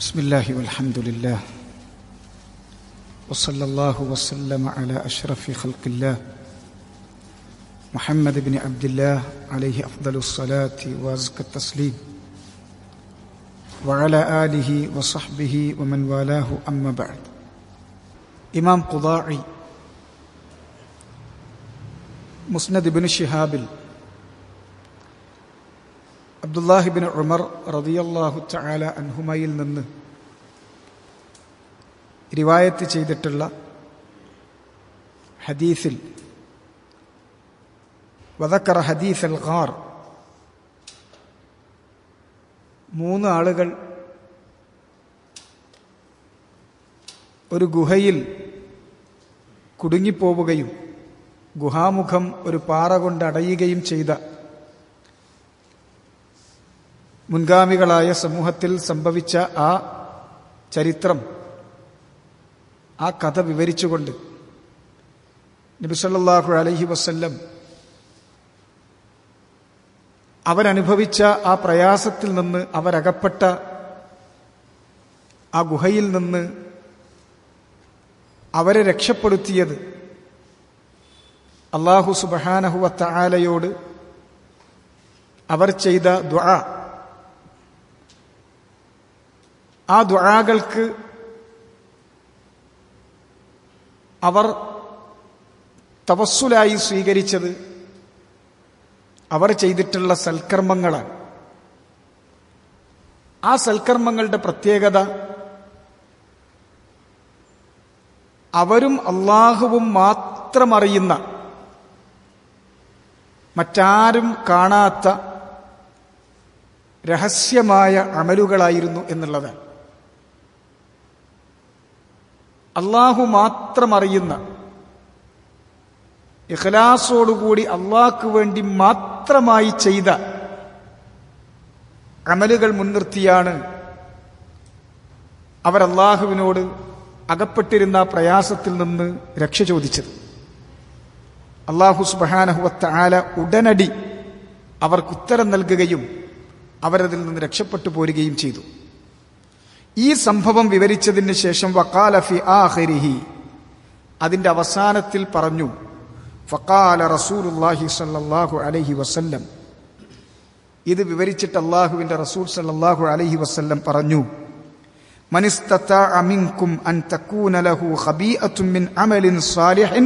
بسم الله والحمد لله وصلى الله وسلم على أشرف خلق الله محمد بن عبد الله عليه أفضل الصلاة وأزكى التسليم وعلى آله وصحبه ومن والاه أما بعد. ഇമാം ഖുദാഇ മുസ്നദ് ഇബ്നു ശിഹാബിൽ അബ്ദുല്ലാഹി ഇബ്നു ഉമർ റളിയല്ലാഹു തആല അൻഹുമയിൽ നിന്ന് റിവായത്ത് ചെയ്തിട്ടുള്ള ഹദീസിൽ വദക്കറ ഹദീസൽ ഗാർ, മൂന്ന് ആളുകൾ ഒരു ഗുഹയിൽ കുടുങ്ങിപ്പോവുകയും ഗുഹാമുഖം ഒരു പാറ കൊണ്ട് അടയുകയും ചെയ്ത മുൻഗാമികളായ സമൂഹത്തിൽ സംഭവിച്ച ആ ചരിത്രം, ആ കഥ വിവരിച്ചുകൊണ്ട് നബി സല്ലല്ലാഹു അലൈഹി വസല്ലം അവരനുഭവിച്ച ആ പ്രയാസത്തിൽ നിന്ന്, അവരകപ്പെട്ട ആ ഗുഹയിൽ നിന്ന് അവരെ രക്ഷപ്പെടുത്തിയത് അല്ലാഹു സുബ്ഹാനഹു വ തആലയോട് അവർ ചെയ്ത ദുആ, ആ ദുആകൾക്ക് അവർ തവസ്സുലായി സ്വീകരിച്ചത് അവർ ചെയ്തിട്ടുള്ള സൽക്കർമ്മങ്ങളാണ്. ആ സൽക്കർമ്മങ്ങളുടെ പ്രത്യേകത, അവരും അല്ലാഹുവും മാത്രം അറിയുന്ന, മറ്റാരും കാണാത്ത രഹസ്യമായ അമലുകളായിരുന്നു എന്നുള്ളതാണ്. അല്ലാഹു മാത്രം അറിയുന്ന, ഇഖ്ലാസോടുകൂടി അല്ലാഹ്ക്ക് വേണ്ടി മാത്രമായി ചെയ്ത അമലുകൾ മുൻനിർത്തിയാണ് അവർ അല്ലാഹുവിനോട് അകപ്പെട്ടിരുന്ന പ്രയാസത്തിൽ നിന്ന് രക്ഷ ചോദിച്ചത്. അല്ലാഹു സുബ്ഹാനഹു വ തആല ഉടനടി അവർക്ക് ഉത്തരം നൽകുകയും അവരതിൽ നിന്ന് രക്ഷപ്പെട്ടു പോരുകയും ചെയ്തു. ഈ സംഭവം വിവരിച്ചതിന് ശേഷം വഖാല ഫി ആഖിരിഹി, അതിന്റെ അവസാനത്തിൽ പറഞ്ഞു, ഫഖാല റസൂലുള്ളാഹി സ്വല്ലല്ലാഹു അലൈഹി വസല്ലം, ഇത് വിവരിച്ചിട്ട് അല്ലാഹുവിന്റെ റസൂൽ സ്വല്ലല്ലാഹു അലൈഹി വസല്ലം പറഞ്ഞു, മനിസ്തതഅ മിൻകും അൻ തകൂന ലഹു ഖബീഅത്തുൻ മിൻ അമലിൻ സാലിഹിൻ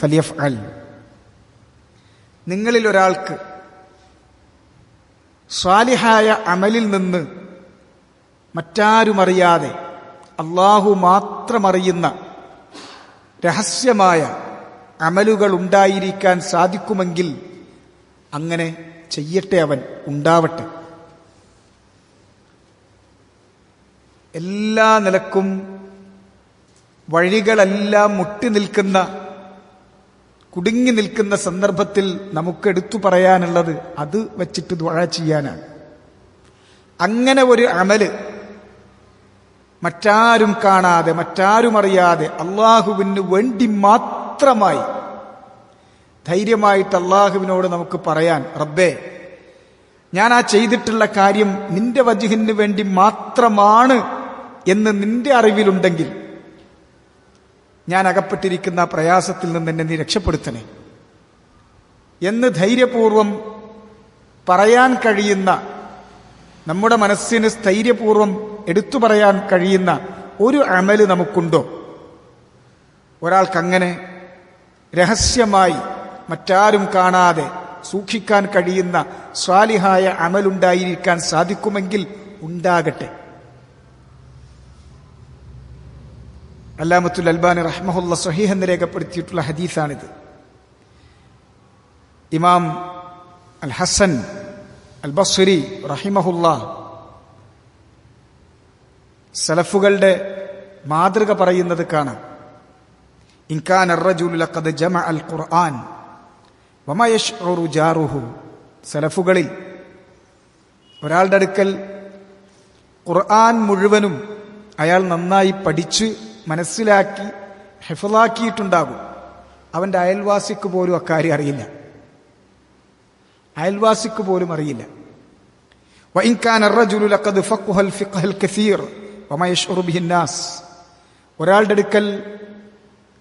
ഫലിയഫ്അൽ, നിങ്ങളിൽ ഒരാൾക്ക് സ്വാലിഹായ അമലിൽ നിന്ന് മറ്റാരുമറിയാതെ അല്ലാഹു മാത്രമറിയുന്ന രഹസ്യമായ അമലുകൾ ഉണ്ടായിരിക്കാൻ സാധിക്കുമെങ്കിൽ അങ്ങനെ ചെയ്യട്ടെ, അവൻ ഉണ്ടാവട്ടെ. എല്ലാ നിലക്കും വഴികളെല്ലാം മുട്ടി നിൽക്കുന്ന, കുടുങ്ങി നിൽക്കുന്ന സന്ദർഭത്തിൽ നമുക്ക് എടുത്തു പറയാനുള്ളത് അത് വച്ചിട്ട് ദുആ ചെയ്യാനാണ്. അങ്ങനെ ഒരു അമല് മറ്റാരും കാണാതെ, മറ്റാരും അറിയാതെ അല്ലാഹുവിന് വേണ്ടി മാത്രമായി ധൈര്യമായിട്ട് അല്ലാഹുവിനോട് നമുക്ക് പറയാൻ, റബ്ബേ, ഞാൻ ആ ചെയ്തിട്ടുള്ള കാര്യം നിന്റെ വജ്ഹിന് വേണ്ടി മാത്രമാണ് എന്ന് നിന്റെ അറിവിലുണ്ടെങ്കിൽ ഞാൻ അകപ്പെട്ടിരിക്കുന്ന പ്രയാസത്തിൽ നിന്ന് എന്നെ നീ രക്ഷപ്പെടുത്തണേ എന്ന് ധൈര്യപൂർവം പറയാൻ കഴിയുന്ന, നമ്മുടെ മനസ്സിന് സ്ഥൈര്യപൂർവം എടുത്തു പറയാൻ കഴിയുന്ന ഒരു അമല് നമുക്കുണ്ടോ? ഒരാൾക്കങ്ങനെ രഹസ്യമായി മറ്റാരും കാണാതെ സൂക്ഷിക്കാൻ കഴിയുന്ന സ്വാലിഹായ അമലുണ്ടായിരിക്കാൻ സാധിക്കുമെങ്കിൽ ഉണ്ടാകട്ടെ. അല്ലാമത്തുൽ അൽബാനി റഹ്മഹുല്ല സ്വഹീഹ് എന്ന് രേഖപ്പെടുത്തിയിട്ടുള്ള ഹദീസാണിത്. ഇമാം അൽ ഹസൻ അൽ ബസ്രി റഹിമഹുല്ല സലഫുകളുടെ മാതൃക പറയുന്നത് കാണാം. ഇൻ കാന അർറജുലു ലഖദ് ജമഅ അൽ ഖുർആൻ വമാ യശ്ഉറു ജാറുഹു, സലഫുകളിൽ ഒരാളുടെ അടുക്കൽ ഖുർആൻ മുഴുവനും അയാൾ നന്നായി പഠിച്ച് മനസ്സിലാക്കി ഹിഫ്ളാക്കിയിട്ടുണ്ടാകും. അവന്റെ അയൽവാസിക്ക് പോലും അക്കാര്യം അറിയില്ല, അയൽവാസിക്ക് പോലും അറിയില്ല. وإن كان الرجل لقد فقه الفقه الكثير വമാ യശ്ഉറു ബിഹിന്നാസ്. ഒരാളുടെ അടുക്കൽ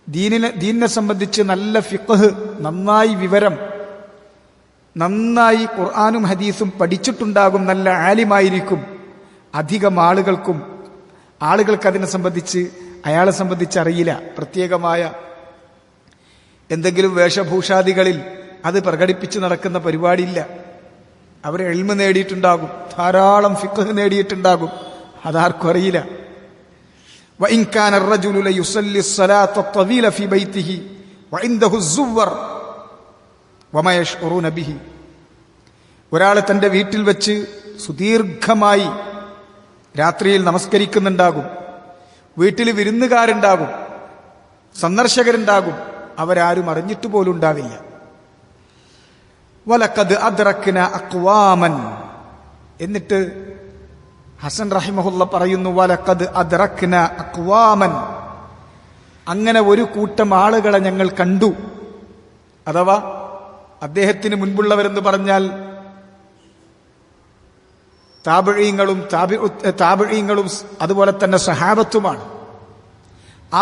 ദീനിനെ സംബന്ധിച്ച് നല്ല ഫിഖ്ഹ്, നന്നായി വിവരം, നന്നായി ഖുർആനും ഹദീസും പഠിച്ചിട്ടുണ്ടാകും, നല്ല ആലിമായിരിക്കും. അധികം ആളുകൾക്ക് അതിനെ സംബന്ധിച്ച് അയാളെ സംബന്ധിച്ച് അറിയില്ല. പ്രത്യേകമായ എന്തെങ്കിലും വേഷഭൂഷാദികളിൽ അത് പ്രകടിപ്പിച്ച് നടക്കുന്ന പരിപാടിയില്ല. അവർ ഇൽമ് നേടിയിട്ടുണ്ടാകും, ധാരാളം ഫിഖ്ഹ് നേടിയിട്ടുണ്ടാകും, അതാർക്കും അറിയില്ല. وإن كان الرجل ليصلي الصلاة الطويلة في بيته وعنده الزور وما يشعرون به. ഒരാൾ തന്റെ വീട്ടിൽ വെച്ച് സുദീർഘമായി രാത്രിയിൽ നമസ്കരിക്കുന്നുണ്ടാകും, വീട്ടിൽ വിരുന്നുകാരുണ്ടാകും, സന്ദർശകരുണ്ടാകും, അവരാരും അറിഞ്ഞിട്ട് പോലും ഉണ്ടാവില്ല. വലഖദ് അദ്റക്ന അഖ്വാമൻ. എന്നിട്ട് ഹസൻ റഹിമഹുല്ല പറയുന്നു, വലഖദ് അദ്റക്ന അഖ്വാമൻ, അങ്ങനെ ഒരു കൂട്ടം ആളുകളെ ഞങ്ങൾ കണ്ടു. അഥവാ അദ്ദേഹത്തിന് മുൻപുള്ളവരെന്ന് പറഞ്ഞാൽ താബിഈങ്ങളും അതുപോലെ തന്നെ സഹാബത്തുമാണ്.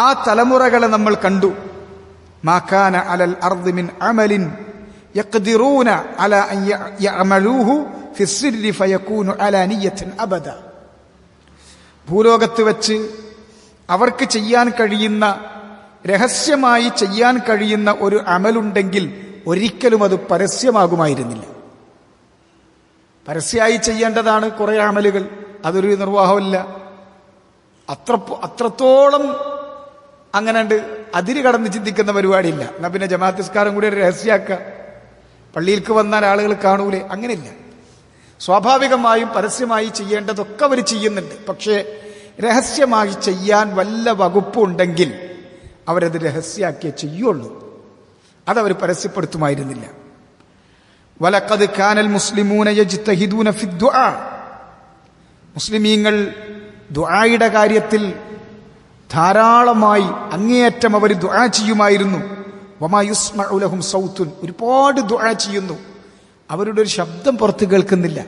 ആ തലമുറകളെ നമ്മൾ കണ്ടു. മാ കാന അലൽ അർദി മിൻ അമലിൻ യഖ്ദിറൂന അലാ അൻ യഅമലൂഹു ഫി സിർരി ഫയകൂനു അലാനിയതൻ അബദ. ഭൂലോകത്ത് വെച്ച് അവർക്ക് ചെയ്യാൻ കഴിയുന്ന, രഹസ്യമായി ചെയ്യാൻ കഴിയുന്ന ഒരു അമലുണ്ടെങ്കിൽ ഒരിക്കലും അത് പരസ്യമാകുമായിരുന്നില്ല. പരസ്യമായി ചെയ്യേണ്ടതാണ് കുറെ അമലുകൾ, അതൊരു നിർവാഹമില്ല. അത്രത്തോളം അങ്ങനെ അതിര് കടന്ന് ചിന്തിക്കുന്ന പരിപാടിയില്ല. എന്നാ പിന്നെ ജമാഅത്ത് നിസ്കാരം കൂടി ഒരു രഹസ്യമാക്കുക, പള്ളിയിലേക്ക് വന്നാൽ ആളുകൾ കാണൂലേ, അങ്ങനെയില്ല. സ്വാഭാവികമായും പരസ്യമായി ചെയ്യേണ്ടതൊക്കെ അവർ ചെയ്യുന്നുണ്ട്. പക്ഷേ രഹസ്യമായി ചെയ്യാൻ വല്ല വകുപ്പുണ്ടെങ്കിൽ അവരത് രഹസ്യമാക്കിയേ ചെയ്യുള്ളൂ, അതവർ പരസ്യപ്പെടുത്തുമായിരുന്നില്ല. വലഖദ് കാനൽ മുസ്ലിമൂന യജ്തഹിദൂന ഫിദ്ദുആ. മുസ്ലിമീങ്ങൾ ദുആയുടെ കാര്യത്തിൽ ധാരാളമായി അങ്ങേയറ്റം അവർ ദുആ ചെയ്യുമായിരുന്നു. വമാ യുസ്മഉ ലഹും സൗത്തുൻ. ഒരുപാട് ദുആ ചെയ്യുന്നു, അവരുടെ ഒരു ശബ്ദം പുറത്ത് കേൾക്കുന്നില്ല.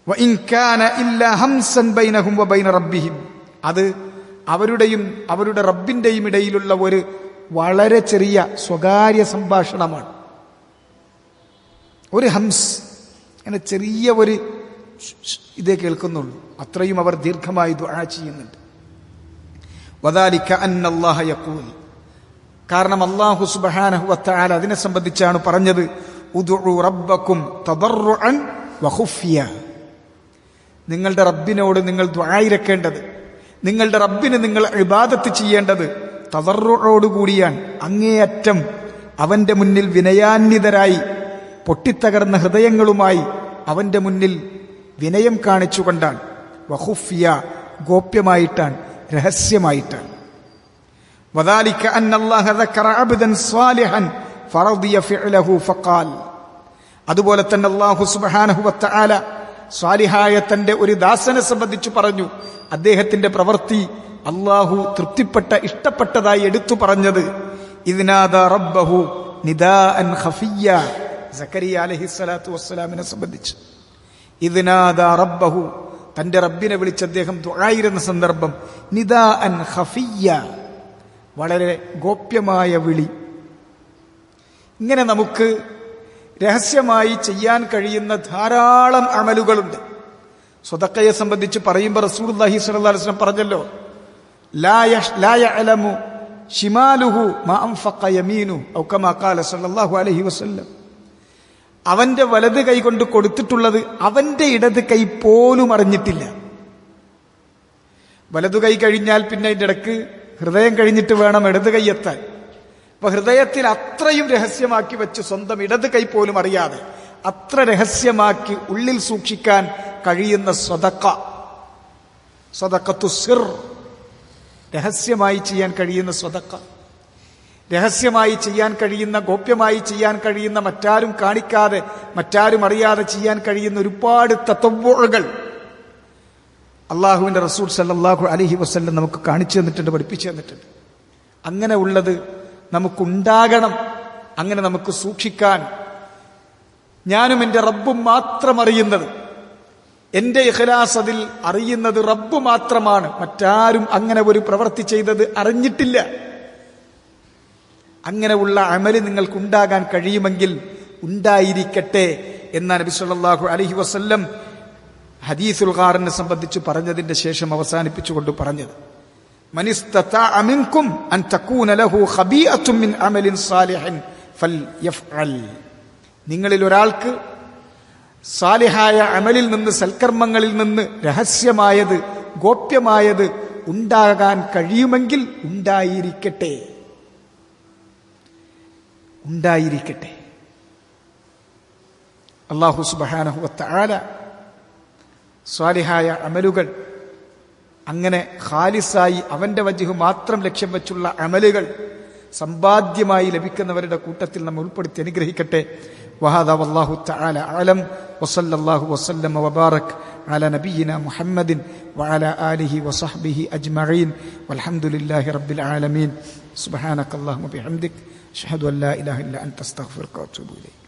വഇൻ കാന ഇല്ലാ ഹംസൻ ബൈനഹും വബൈന റബ്ബിഹിം. അത് അവരുടെയും അവരുടെ റബ്ബിന്റെയും ഇടയിലുള്ള ഒരു വളരെ ചെറിയ സ്വകാര്യ സംഭാഷണമാണ്. ഒരു ഹംസ്, അങ്ങനെ ചെറിയ ഒരു ഇതേ കേൾക്കുന്നുള്ളൂ, അത്രയും അവർ ദീർഘമായി ദുആ ചെയ്യുന്നുണ്ട്. വദാലിക അന്നല്ലാഹ യഖൂൽ. കാരണം അല്ലാഹു സുബ്ഹാനഹു വതആല അതിനെ സംബന്ധിച്ചാണ് പറഞ്ഞത്, ഉദ്ഉ റബ്ബക്കും തദർറുഅൻ വഖുഫിയ. നിങ്ങളുടെ റബ്ബിനോട് നിങ്ങൾ ദുആയിരക്കേണ്ടത്, നിങ്ങളുടെ റബ്ബിന് നിങ്ങൾ ഇബാദത്ത് ചെയ്യേണ്ടത് തദർറുഅോടുകൂടിയാണ്, അങ്ങേയറ്റം അവന്റെ മുന്നിൽ വിനയാന്വിതരായി, പൊട്ടിത്തകർന്ന ഹൃദയങ്ങളുമായി അവന്റെ മുന്നിൽ വിനയം കാണിച്ചുകൊണ്ടാണ്. വഖുഫിയ, ഗോപ്യമായിട്ടാണ്, രഹസ്യമായിട്ടാണ്. വദാലിക അന്നല്ലാഹ ദക്കറ അബ്ദൻ സ്വാലിഹൻ ഫറദിയ ഫിഅലഹു ഫഖാൽ. അതുപോലെ തന്നെ അല്ലാഹു സുബ്ഹാനഹു വതആല സ്വാലിഹായ തന്റെ ഒരു ദാസനെ സംബന്ധിച്ച് പറഞ്ഞു, അദ്ദേഹത്തിന്റെ പ്രവൃത്തി അല്ലാഹു തൃപ്തിപ്പെട്ട, ഇഷ്ടപ്പെട്ടതായി എടുത്തു പറഞ്ഞത്. ഇദ്നാദ റബ്ബഹു നിദാഅൻ ഖഫിയ്യ. സക്കരിയ അലൈഹിസ്സലാത്തു വസ്സലാമിനെ സംബന്ധിച്ച് ഇദ്നാദ റബ്ബഹു, തന്റെ റബ്ബിനെ വിളിച്ച് അദ്ദേഹം ദുആയിരുന്ന സന്ദർഭം. നിദാഅൻ ഖഫിയ്യ, വളരെ ഗോപ്യമായ വിളി. ഇങ്ങനെ നമുക്ക് രഹസ്യമായി ചെയ്യാൻ കഴിയുന്ന ധാരാളം അമലുകളുണ്ട്. സ്വതക്കയെ സംബന്ധിച്ച് പറയുമ്പോൾ റസൂലുള്ളാഹി സ്വല്ലല്ലാഹു അലൈഹി വസല്ലം പറഞ്ഞല്ലോ, ലാ യഅലമു ശിമാലുഹു മാ അൻഫഖ യമീനു ഔ കമാ ഖാല സ്വല്ലല്ലാഹു അലൈഹി വസല്ലം. അവന്റെ വലത് കൈ കൊണ്ട് കൊടുത്തിട്ടുള്ളത് അവന്റെ ഇടത് കൈ പോലും അറിഞ്ഞിട്ടില്ല. വലതു കൈ കഴിഞ്ഞാൽ പിന്നെ അതിന്റെ ഇടക്ക് ഹൃദയം കഴിഞ്ഞിട്ട് വേണം ഇടത് കൈ എത്താൻ. അപ്പൊ ഹൃദയത്തിൽ അത്രയും രഹസ്യമാക്കി വെച്ച് സ്വന്തം ഇടത് കൈ പോലും അറിയാതെ അത്ര രഹസ്യമാക്കി ഉള്ളിൽ സൂക്ഷിക്കാൻ കഴിയുന്ന സ്വതഖത്തു സിർ, രഹസ്യമായി ചെയ്യാൻ കഴിയുന്ന സ്വതക്ക, രഹസ്യമായി ചെയ്യാൻ കഴിയുന്ന, ഗോപ്യമായി ചെയ്യാൻ കഴിയുന്ന, മറ്റാരും കാണിക്കാതെ മറ്റാരും അറിയാതെ ചെയ്യാൻ കഴിയുന്ന ഒരുപാട് തത്വകൾ അള്ളാഹുവിന്റെ റസൂൽ സല്ലല്ലാഹു അലൈഹി വസല്ലം നമുക്ക് കാണിച്ചു തന്നിട്ടുണ്ട്, പഠിപ്പിച്ചു തന്നിട്ടുണ്ട്. അങ്ങനെ ഉള്ളത് നമുക്കുണ്ടാകണം, അങ്ങനെ നമുക്ക് സൂക്ഷിക്കാൻ ഞാനും എൻ്റെ റബ്ബും മാത്രം അറിയുന്നത്, എന്റെ ഇഖ്ലാസ് അതിൽ അറിയുന്നത് റബ്ബ് മാത്രമാണ്, മറ്റാരും അങ്ങനെ ഒരു പ്രവൃത്തി ചെയ്തത് അറിഞ്ഞിട്ടില്ല. അങ്ങനെ ഉള്ള അമല് നിങ്ങൾക്കുണ്ടാകാൻ കഴിയുമെങ്കിൽ ഉണ്ടായിരിക്കട്ടെ എന്നാണ് നബി സല്ലല്ലാഹു അലൈഹി വസല്ലം ഹദീസുൽ ഖാറിനെ സംബന്ധിച്ച് പറഞ്ഞതിന്റെ ശേഷം അവസാനിപ്പിച്ചുകൊണ്ട് പറഞ്ഞത്, മനിസ്തതഅ മിൻകും അൻ തകൂന ലഹു ഖബീഅത്തുൻ മിൻ അമലിൻ സാലിഹിൻ ഫൽയഫ്അൽ. നിങ്ങളിൽ ഒരാൾക്ക് സാലിഹായ അമലിൽ നിന്ന്, സൽക്കർമ്മങ്ങളിൽ നിന്ന് രഹസ്യമായത്, ഗോപ്യമായത് ഉണ്ടാകാൻ കഴിയുമെങ്കിൽ ഉണ്ടായിരിക്കട്ടെ. അല്ലാഹു സുബ്ഹാനഹു വ തആല സ്വാലിഹായ അമലുകൾ, അങ്ങനെ ഖാലിസായി അവന്റെ വജ്ഹ് മാത്രം ലക്ഷ്യം വെച്ചുള്ള അമലുകൾ സമ്പാദ്യമായി ലഭിക്കുന്നവരുടെ കൂട്ടത്തിൽ നമ്മൾ ഉൾപ്പെടുത്തി അനുഗ്രഹിക്കട്ടെ. വഹാദാ വല്ലാഹു തആല അഅലം വസല്ലല്ലാഹു വസല്ലമ വബാറക അലാ നബിയിനാ മുഹമ്മദിൻ വഅലാ ആലിഹി വസഹ്ബിഹി അജ്മഈൻ വൽഹംദുലില്ലാഹി റബ്ബിൽ ആലമീൻ. സുബ്ഹാനകല്ലാഹുമ്മ ബിഹംദിക അഷ്ഹദു അൻ ലാ ഇലാഹ ഇല്ല അൻത അസ്തഗ്ഫിറുക വഅതൂബു ഇലൈക്.